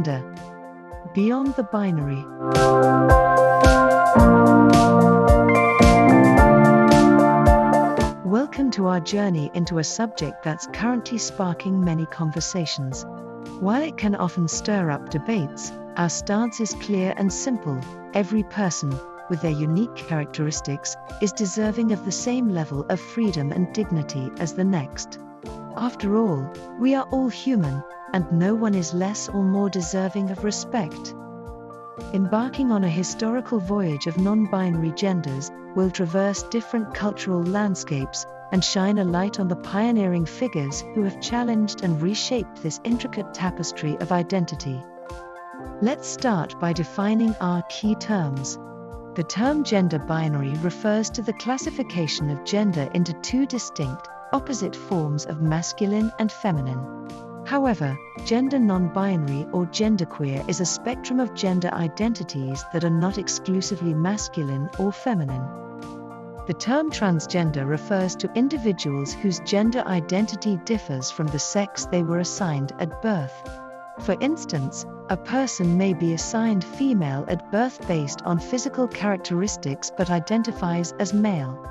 Transgender. Beyond the binary. Welcome to our journey into a subject that's currently sparking many conversations. While it can often stir up debates, our stance is clear and simple. Every person, with their unique characteristics, is deserving of the same level of freedom and dignity as the next. After all, we are all human, and no one is less or more deserving of respect. Embarking on a historical voyage of non-binary genders, we'll traverse different cultural landscapes and shine a light on the pioneering figures who have challenged and reshaped this intricate tapestry of identity. Let's start by defining our key terms. The term gender binary refers to the classification of gender into two distinct, opposite forms of masculine and feminine. However, gender non-binary or genderqueer is a spectrum of gender identities that are not exclusively masculine or feminine. The term transgender refers to individuals whose gender identity differs from the sex they were assigned at birth. For instance, a person may be assigned female at birth based on physical characteristics but identifies as male.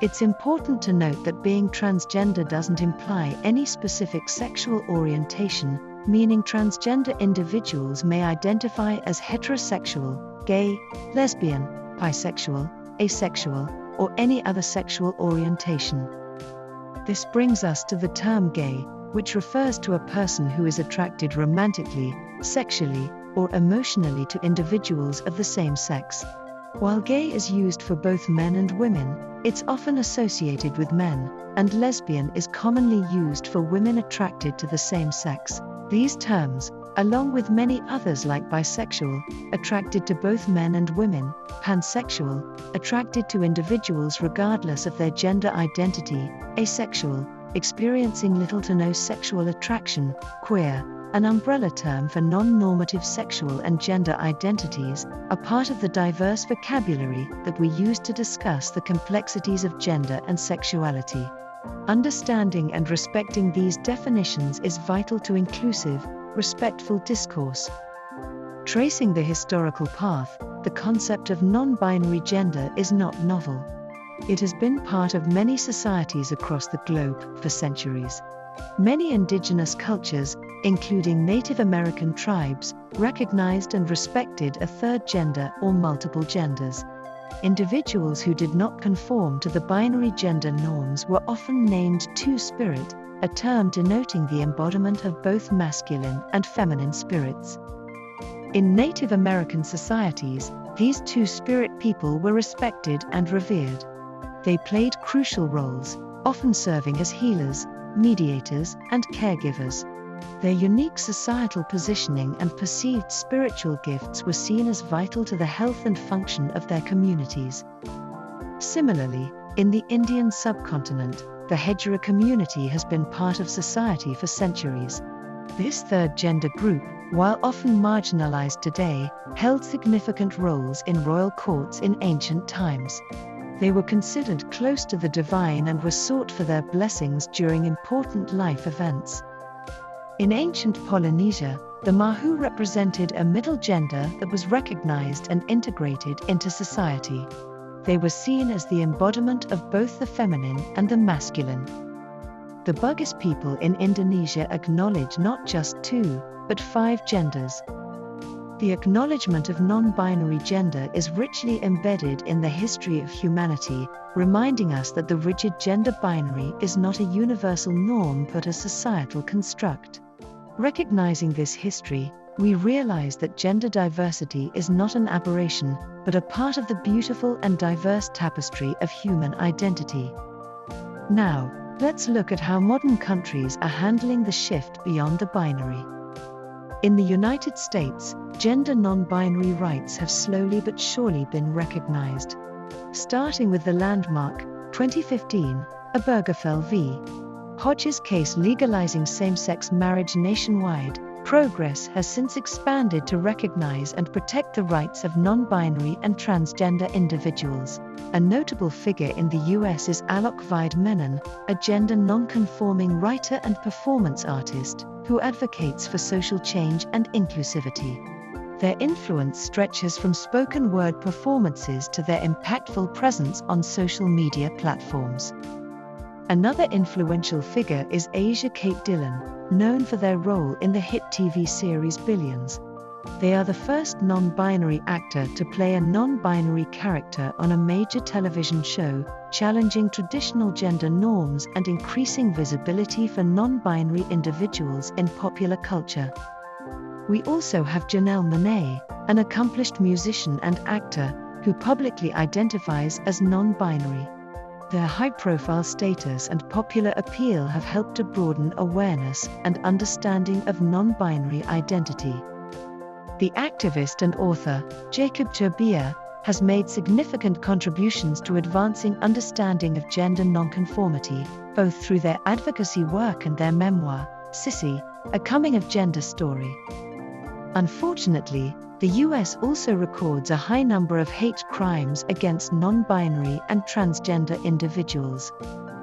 It's important to note that being transgender doesn't imply any specific sexual orientation, meaning transgender individuals may identify as heterosexual, gay, lesbian, bisexual, asexual, or any other sexual orientation. This brings us to the term gay, which refers to a person who is attracted romantically, sexually, or emotionally to individuals of the same sex. While gay is used for both men and women, it's often associated with men, and lesbian is commonly used for women attracted to the same sex. These terms, along with many others like bisexual, attracted to both men and women, pansexual, attracted to individuals regardless of their gender identity, asexual, experiencing little to no sexual attraction, queer, an umbrella term for non-normative sexual and gender identities, are part of the diverse vocabulary that we use to discuss the complexities of gender and sexuality. Understanding and respecting these definitions is vital to inclusive, respectful discourse. Tracing the historical path, the concept of non-binary gender is not novel. It has been part of many societies across the globe for centuries. Many indigenous cultures, including Native American tribes, recognized and respected a third gender or multiple genders. Individuals who did not conform to the binary gender norms were often named two-spirit, a term denoting the embodiment of both masculine and feminine spirits. In Native American societies, these two-spirit people were respected and revered. They played crucial roles, often serving as healers, mediators, and caregivers. Their unique societal positioning and perceived spiritual gifts were seen as vital to the health and function of their communities. Similarly, in the Indian subcontinent, the Hejra community has been part of society for centuries. This third gender group, while often marginalized today, held significant roles in royal courts in ancient times. They were considered close to the divine and were sought for their blessings during important life events. In ancient Polynesia, the Mahu represented a middle gender that was recognized and integrated into society. They were seen as the embodiment of both the feminine and the masculine. The Bugis people in Indonesia acknowledge not just two, but 5 genders. The acknowledgement of non-binary gender is richly embedded in the history of humanity, reminding us that the rigid gender binary is not a universal norm but a societal construct. Recognizing this history, we realize that gender diversity is not an aberration, but a part of the beautiful and diverse tapestry of human identity. Now, let's look at how modern countries are handling the shift beyond the binary. In the United States, gender non-binary rights have slowly but surely been recognized. Starting with the landmark, 2015, Obergefell v. Hodges case legalizing same-sex marriage nationwide, Progress has since expanded to recognize and protect the rights of non-binary and transgender individuals. A notable figure in the US is Alok Vaid Menon, a gender non-conforming writer and performance artist, who advocates for social change and inclusivity. Their influence stretches from spoken word performances to their impactful presence on social media platforms. Another influential figure is Asia Kate Dillon, known for their role in the hit TV series Billions. They are the first non-binary actor to play a non-binary character on a major television show, challenging traditional gender norms and increasing visibility for non-binary individuals in popular culture. We also have Janelle Monáe, an accomplished musician and actor, who publicly identifies as non-binary. Their high-profile status and popular appeal have helped to broaden awareness and understanding of non-binary identity. The activist and author, Jacob Turbia, has made significant contributions to advancing understanding of gender nonconformity, both through their advocacy work and their memoir, Sissy, a coming-of-gender story. Unfortunately, the US also records a high number of hate crimes against non-binary and transgender individuals.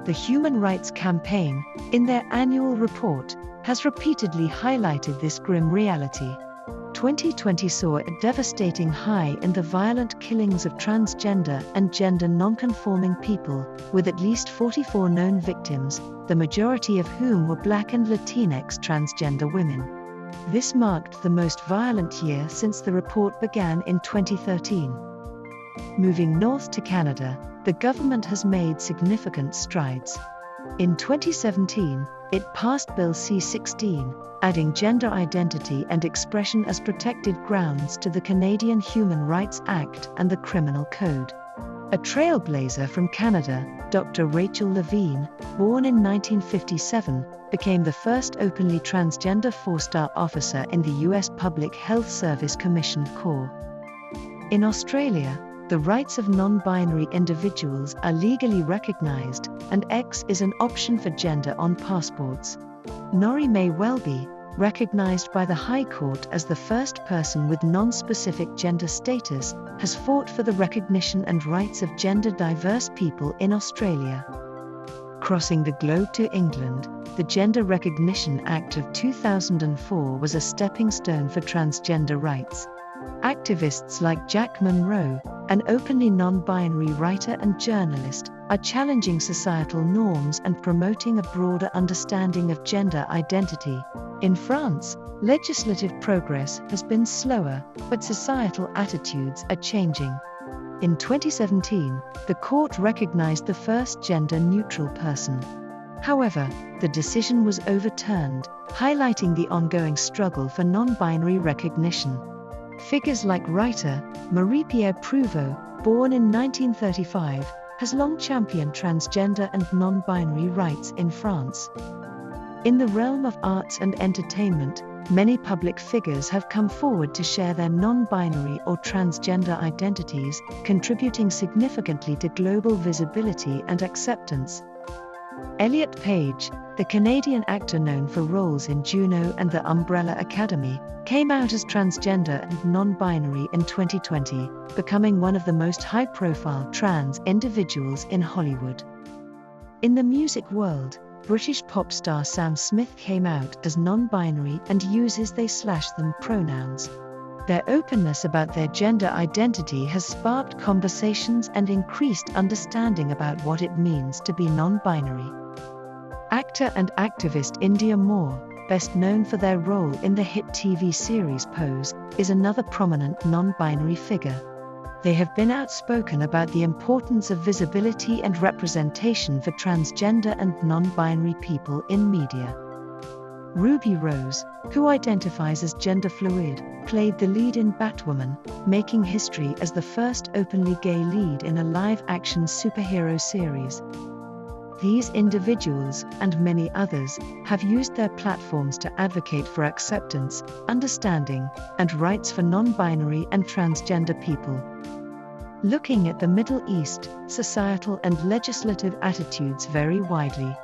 The Human Rights Campaign, in their annual report, has repeatedly highlighted this grim reality. 2020 saw a devastating high in the violent killings of transgender and gender nonconforming people, with at least 44 known victims, the majority of whom were Black and Latinx transgender women. This marked the most violent year since the report began in 2013. Moving north to Canada, the government has made significant strides. In 2017, it passed Bill C-16, adding gender identity and expression as protected grounds to the Canadian Human Rights Act and the Criminal Code. A trailblazer from Canada, Dr. Rachel Levine, born in 1957, became the first openly transgender four-star officer in the US Public Health Service Commission Corps. In Australia, the rights of non-binary individuals are legally recognized, and X is an option for gender on passports. Nori May Welby, recognized by the High Court as the first person with non-specific gender status, has fought for the recognition and rights of gender-diverse people in Australia. Crossing the globe to England, the Gender Recognition Act of 2004 was a stepping stone for transgender rights. Activists like Jack Monroe, an openly non-binary writer and journalist, are challenging societal norms and promoting a broader understanding of gender identity. In France, legislative progress has been slower, but societal attitudes are changing. In 2017, the court recognized the first gender-neutral person. However, the decision was overturned, highlighting the ongoing struggle for non-binary recognition. Figures like writer Marie-Pierre Provost, born in 1935, has long championed transgender and non-binary rights in France. In the realm of arts and entertainment, many public figures have come forward to share their non-binary or transgender identities, contributing significantly to global visibility and acceptance. Elliot Page, the Canadian actor known for roles in Juno and The Umbrella Academy, came out as transgender and non-binary in 2020, becoming one of the most high-profile trans individuals in Hollywood. In the music world, British pop star Sam Smith came out as non-binary and uses they/them pronouns. Their openness about their gender identity has sparked conversations and increased understanding about what it means to be non-binary. Actor and activist India Moore, best known for their role in the hit TV series Pose, is another prominent non-binary figure. They have been outspoken about the importance of visibility and representation for transgender and non-binary people in media. Ruby Rose, who identifies as gender fluid, played the lead in Batwoman, making history as the first openly gay lead in a live-action superhero series. These individuals, and many others, have used their platforms to advocate for acceptance, understanding, and rights for non-binary and transgender people. Looking at the Middle East, societal and legislative attitudes vary widely.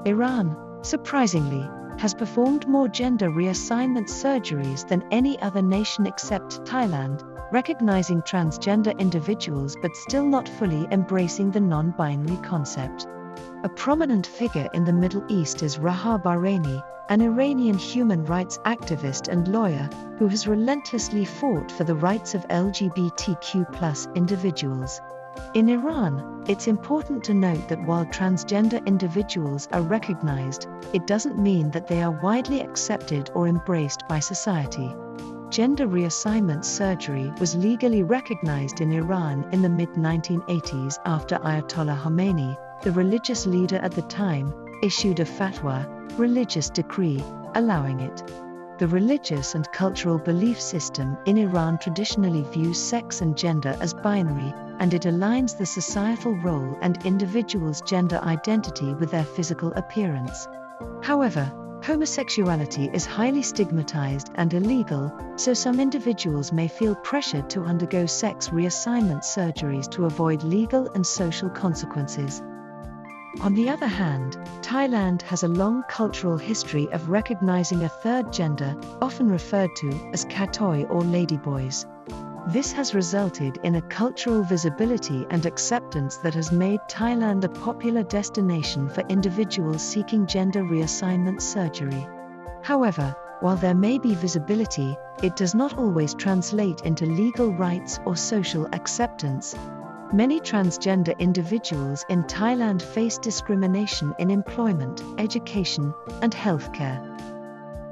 Iran, surprisingly, has performed more gender reassignment surgeries than any other nation except Thailand, recognizing transgender individuals but still not fully embracing the non-binary concept. A prominent figure in the Middle East is Raha Bahraini, an Iranian human rights activist and lawyer who has relentlessly fought for the rights of LGBTQ+ individuals. In Iran, it's important to note that while transgender individuals are recognized, it doesn't mean that they are widely accepted or embraced by society. Gender reassignment surgery was legally recognized in Iran in the mid-1980s after Ayatollah Khomeini, the religious leader at the time, issued a fatwa, religious decree, allowing it. The religious and cultural belief system in Iran traditionally views sex and gender as binary, and it aligns the societal role and individuals' gender identity with their physical appearance. However, homosexuality is highly stigmatized and illegal, so some individuals may feel pressured to undergo sex reassignment surgeries to avoid legal and social consequences. On the other hand, Thailand has a long cultural history of recognizing a third gender, often referred to as katoi or ladyboys. This has resulted in a cultural visibility and acceptance that has made Thailand a popular destination for individuals seeking gender reassignment surgery. However, while there may be visibility, it does not always translate into legal rights or social acceptance. Many transgender individuals in Thailand face discrimination in employment, education, and healthcare.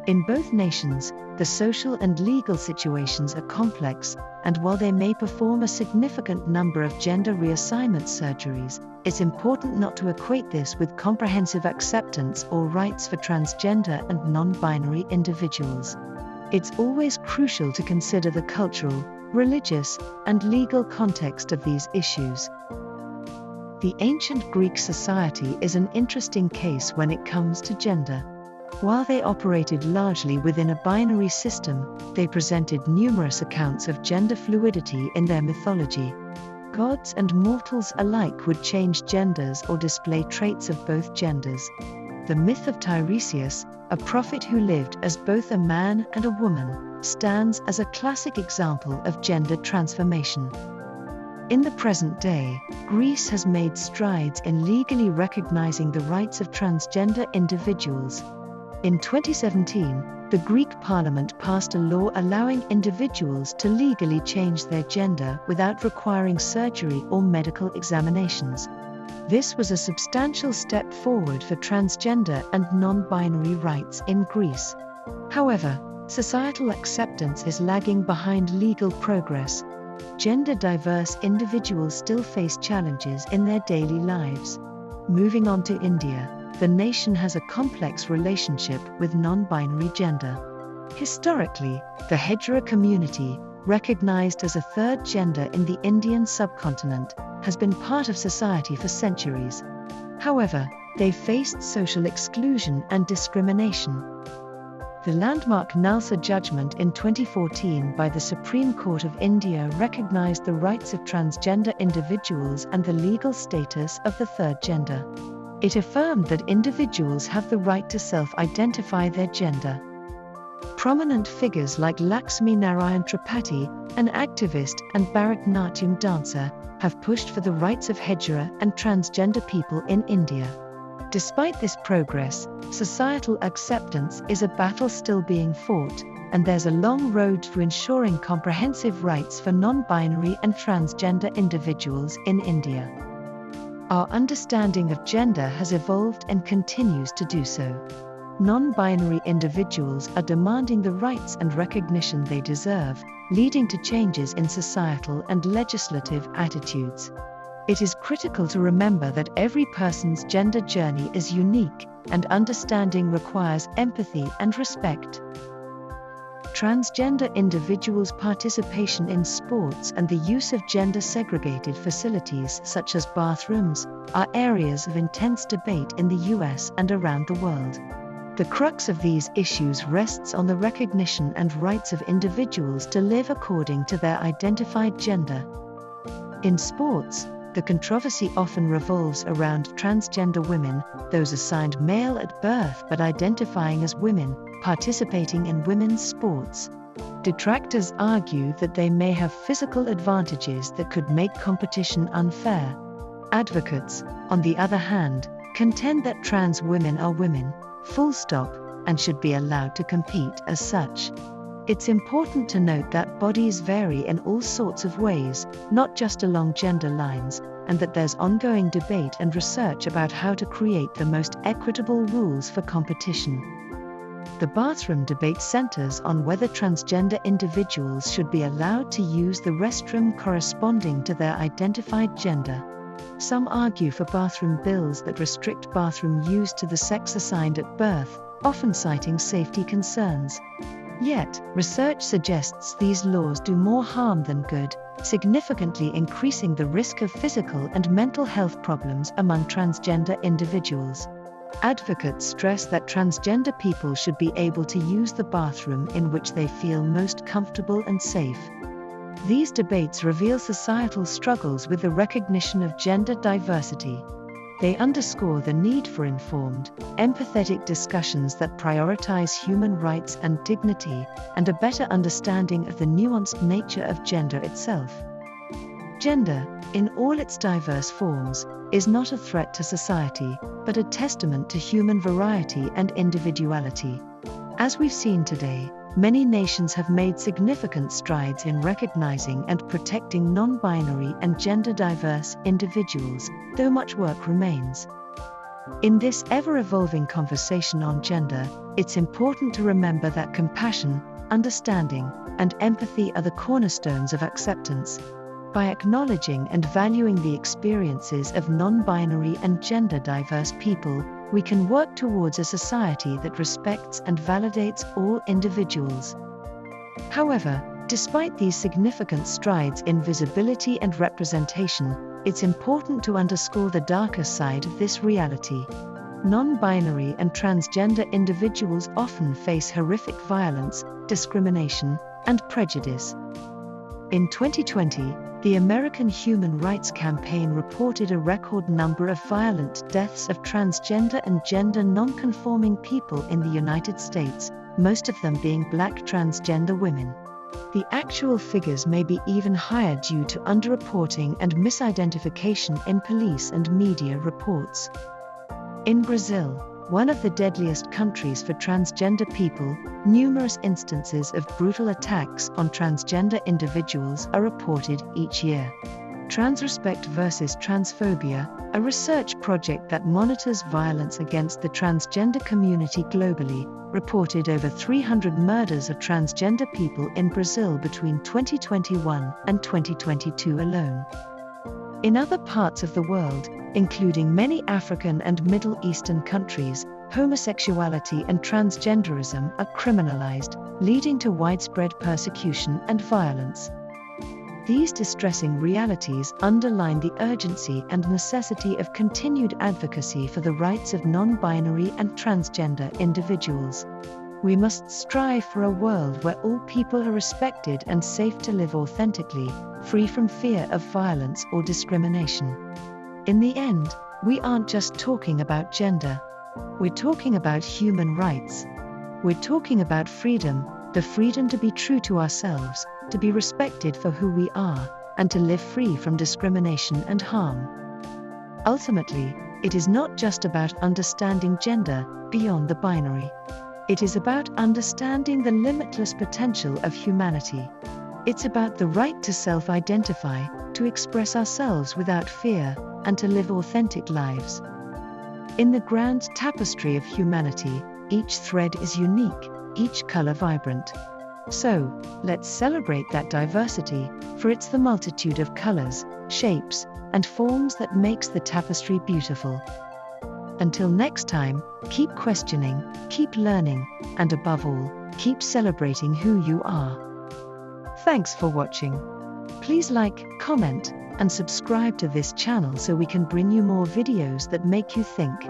In both nations, the social and legal situations are complex, and while they may perform a significant number of gender reassignment surgeries, it's important not to equate this with comprehensive acceptance or rights for transgender and non-binary individuals. It's always crucial to consider the cultural, religious, and legal context of these issues. The ancient Greek society is an interesting case when it comes to gender. While they operated largely within a binary system, they presented numerous accounts of gender fluidity in their mythology. Gods and mortals alike would change genders or display traits of both genders. The myth of Tiresias, a prophet who lived as both a man and a woman, stands as a classic example of gender transformation. In the present day, Greece has made strides in legally recognizing the rights of transgender individuals. In 2017, the Greek parliament passed a law allowing individuals to legally change their gender without requiring surgery or medical examinations. This was a substantial step forward for transgender and non-binary rights in Greece. However, societal acceptance is lagging behind legal progress. Gender-diverse individuals still face challenges in their daily lives. Moving on to India, the nation has a complex relationship with non-binary gender. Historically, the hetero community, recognized as a third gender in the Indian subcontinent, has been part of society for centuries. However, they faced social exclusion and discrimination. The landmark Nalsa judgment in 2014 by the Supreme Court of India recognized the rights of transgender individuals and the legal status of the third gender. It affirmed that individuals have the right to self-identify their gender. Prominent figures like Lakshmi Narayan Tripathi, an activist and Bharatanatyam dancer, have pushed for the rights of hetero and transgender people in India. Despite this progress, societal acceptance is a battle still being fought, and there's a long road to ensuring comprehensive rights for non-binary and transgender individuals in India. Our understanding of gender has evolved and continues to do so. Non-binary individuals are demanding the rights and recognition they deserve, leading to changes in societal and legislative attitudes. It is critical to remember that every person's gender journey is unique, and understanding requires empathy and respect. Transgender individuals' participation in sports and the use of gender-segregated facilities such as bathrooms are areas of intense debate in the US and around the world. The crux of these issues rests on the recognition and rights of individuals to live according to their identified gender. In sports, The controversy often revolves around transgender women, those assigned male at birth but identifying as women, participating in women's sports. Detractors argue that they may have physical advantages that could make competition unfair. Advocates, on the other hand, contend that trans women are women, full stop, and should be allowed to compete as such. It's important to note that bodies vary in all sorts of ways, not just along gender lines, and that there's ongoing debate and research about how to create the most equitable rules for competition. The bathroom debate centers on whether transgender individuals should be allowed to use the restroom corresponding to their identified gender. Some argue for bathroom bills that restrict bathroom use to the sex assigned at birth, often citing safety concerns. Yet, research suggests these laws do more harm than good, significantly increasing the risk of physical and mental health problems among transgender individuals. Advocates stress that transgender people should be able to use the bathroom in which they feel most comfortable and safe. These debates reveal societal struggles with the recognition of gender diversity. They underscore the need for informed, empathetic discussions that prioritize human rights and dignity, and a better understanding of the nuanced nature of gender itself. Gender, in all its diverse forms, is not a threat to society, but a testament to human variety and individuality. As we've seen today, many nations have made significant strides in recognizing and protecting non-binary and gender-diverse individuals, though much work remains. In this ever-evolving conversation on gender, it's important to remember that compassion, understanding, and empathy are the cornerstones of acceptance. By acknowledging and valuing the experiences of non-binary and gender-diverse people, we can work towards a society that respects and validates all individuals. However, despite these significant strides in visibility and representation, it's important to underscore the darker side of this reality. Non-binary and transgender individuals often face horrific violence, discrimination, and prejudice. In 2020, the American Human Rights Campaign reported a record number of violent deaths of transgender and gender non-conforming people in the United States, most of them being Black transgender women. The actual figures may be even higher due to underreporting and misidentification in police and media reports. In Brazil, one of the deadliest countries for transgender people, numerous instances of brutal attacks on transgender individuals are reported each year. Transrespect vs. Transphobia, a research project that monitors violence against the transgender community globally, reported over 300 murders of transgender people in Brazil between 2021 and 2022 alone. In other parts of the world, including many African and Middle Eastern countries, homosexuality and transgenderism are criminalized, leading to widespread persecution and violence. These distressing realities underline the urgency and necessity of continued advocacy for the rights of non-binary and transgender individuals. We must strive for a world where all people are respected and safe to live authentically, free from fear of violence or discrimination. In the end, we aren't just talking about gender. We're talking about human rights. We're talking about freedom, the freedom to be true to ourselves, to be respected for who we are, and to live free from discrimination and harm. Ultimately, it is not just about understanding gender beyond the binary. It is about understanding the limitless potential of humanity. It's about the right to self-identify, to express ourselves without fear, and to live authentic lives. In the grand tapestry of humanity, each thread is unique, each color vibrant. So, let's celebrate that diversity, for it's the multitude of colors, shapes, and forms that makes the tapestry beautiful. Until next time, keep questioning, keep learning, and above all, keep celebrating who you are. Thanks for watching. Please like, comment, and subscribe to this channel so we can bring you more videos that make you think.